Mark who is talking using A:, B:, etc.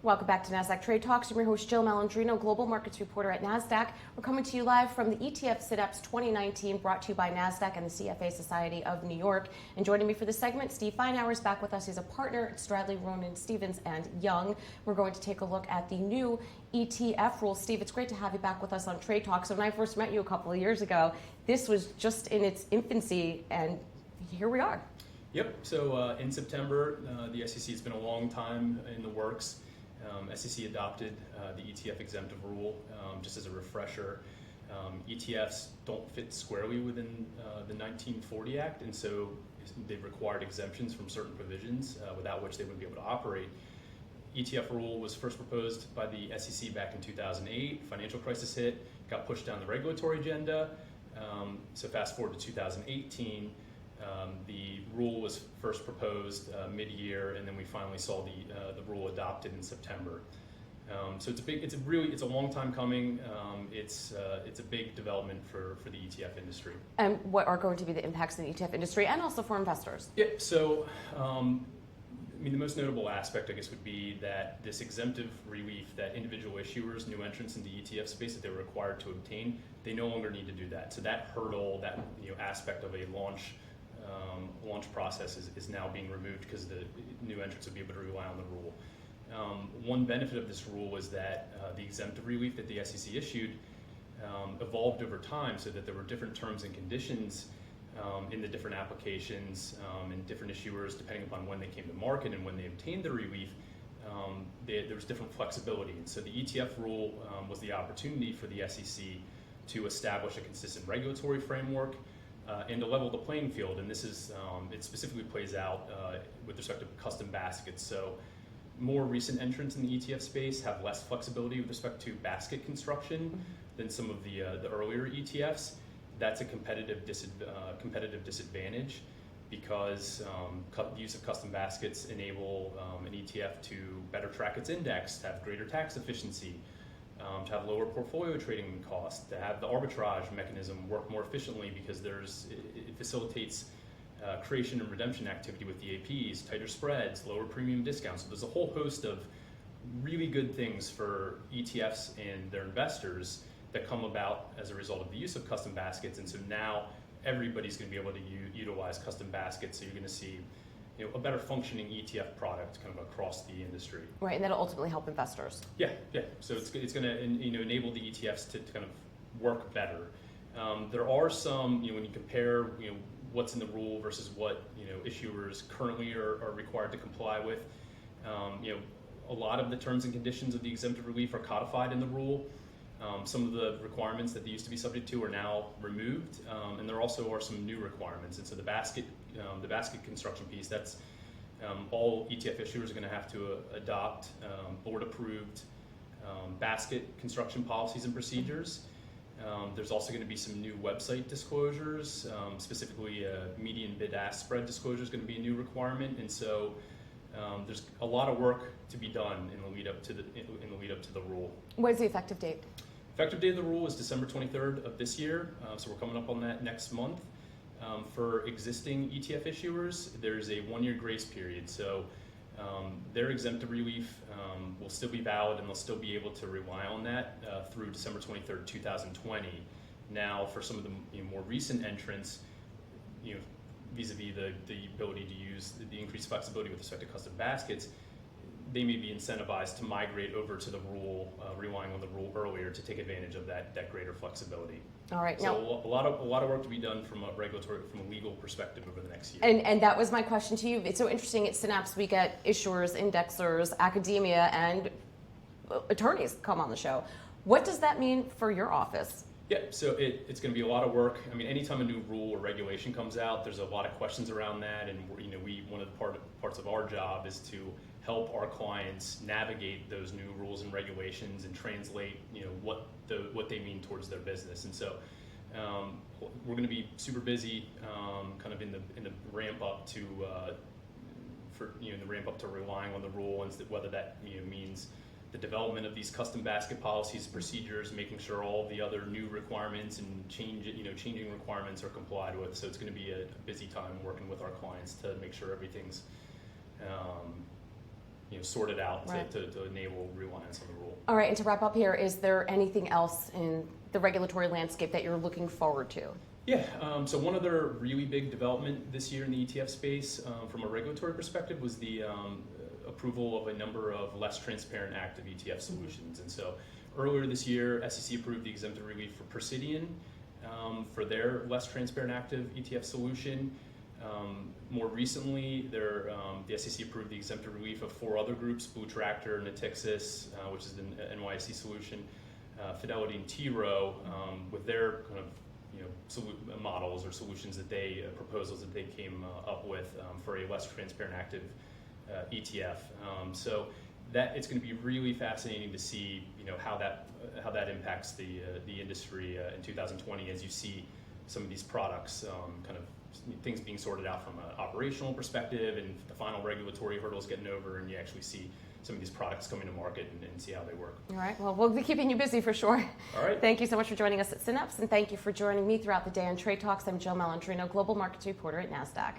A: Welcome back to Nasdaq Trade Talks. I'm your host, Jill Malandrino, Global Markets Reporter at Nasdaq. We're coming to you live from the ETF Synapse 2019, brought to you by Nasdaq and the CFA Society of New York. And joining me for this segment, Steve Feinour is back with us. He's a partner at Stradley Ronon Stevens Young. We're going to take a look at the new ETF rule. Steve, it's great to have you back with us on Trade Talks. So when I first met you a couple of years ago, this was just in its infancy, and here we are.
B: Yep. So in September, the SEC has been a long time in the works. SEC adopted the ETF exemptive rule. Just as a refresher, ETFs don't fit squarely within the 1940 Act, and so they've required exemptions from certain provisions without which they wouldn't be able to operate. ETF rule was first proposed by the SEC back in 2008. Financial crisis hit, got pushed down the regulatory agenda. So fast forward to 2018. The rule was first proposed mid-year, and then we finally saw the rule adopted in September. So it's a long time coming. It's a big development for the ETF industry.
A: And what are going to be the impacts in the ETF industry and also for investors?
B: Yeah. So the most notable aspect, I guess, would be that this exemptive relief that individual issuers, new entrants in the ETF space, that they were required to obtain, they no longer need to do that. So that hurdle, that aspect of a launch process is now being removed because the new entrants will be able to rely on the rule. One benefit of this rule was that the exemptive relief that the SEC issued evolved over time, so that there were different terms and conditions in the different applications and different issuers, depending upon when they came to market and when they obtained the relief. There was different flexibility, and so the ETF rule was the opportunity for the SEC to establish a consistent regulatory framework and to level the playing field. And this is it specifically plays out with respect to custom baskets. So more recent entrants in the ETF space have less flexibility with respect to basket construction than some of the earlier ETFs. That's a competitive disadvantage because the use of custom baskets enable an ETF to better track its index, to have greater tax efficiency, to have lower portfolio trading costs, to have the arbitrage mechanism work more efficiently because it facilitates creation and redemption activity with the APs, tighter spreads, lower premium discounts. So there's a whole host of really good things for ETFs and their investors that come about as a result of the use of custom baskets. And so now everybody's going to be able to utilize custom baskets. So you're going to see a better functioning ETF product kind of across the industry.
A: Right, and that'll ultimately help investors.
B: Yeah. So it's going to enable the ETFs to kind of work better. There are some, when you compare what's in the rule versus what issuers currently are required to comply with, a lot of the terms and conditions of the exemptive relief are codified in the rule. Some of the requirements that they used to be subject to are now removed, and there also are some new requirements. And so the basket construction piece, that's all ETF issuers are going to have to adopt board-approved basket construction policies and procedures. There's also going to be some new website disclosures, specifically median bid-ask spread disclosure is going to be a new requirement, and so there's a lot of work to be done in the lead up to the rule.
A: What is the effective date?
B: Effective date of the rule is December 23rd of this year, so we're coming up on that next month. For existing ETF issuers, there's a 1-year grace period, so their exemptive relief will still be valid and they'll still be able to rely on that through December 23rd, 2020. Now, for some of the more recent entrants, vis-a-vis the ability to use the increased flexibility with respect to custom baskets, they may be incentivized to migrate over to the rule, relying on the rule earlier to take advantage of that greater flexibility.
A: All right.
B: So now, a lot of work to be done from a legal perspective over the next year.
A: And that was my question to you. It's so interesting. At Synapse, we get issuers, indexers, academia, and attorneys come on the show. What does that mean for your office?
B: Yeah, so it's going to be a lot of work. I mean, anytime a new rule or regulation comes out, there's a lot of questions around that, and one of the parts of our job is to help our clients navigate those new rules and regulations and translate what they mean towards their business. And so we're going to be super busy, kind of in the ramp up to relying on the rule, and whether that means the development of these custom basket policies, procedures, making sure all the other new requirements and changing requirements are complied with. So it's going to be a busy time working with our clients to make sure everything's sorted out
A: Right.
B: to enable reliance on the rule.
A: All right, and to wrap up here, is there anything else in the regulatory landscape that you're looking forward to?
B: Yeah, so one other really big development this year in the ETF space from a regulatory perspective was the approval of a number of less transparent active ETF solutions. And so earlier this year, SEC approved the exempted relief for Presidian for their less transparent active ETF solution. More recently, the SEC approved the exempted relief of 4 other groups: Blue Tractor, Natixis, which is the NYSE solution, Fidelity, and T. Rowe, with their kind of models or solutions that proposals that they came up with for a less transparent active ETF. So that it's going to be really fascinating to see how that impacts the industry in 2020 as you see some of these products kind of things being sorted out from an operational perspective and the final regulatory hurdles getting over, and you actually see some of these products coming to market and see how they work.
A: All right, well, we'll be keeping you busy for sure.
B: All right.
A: Thank you so much for joining us at Synapse, and thank you for joining me throughout the day on Trade Talks. I'm Jill Malandrino, Global Markets Reporter at Nasdaq.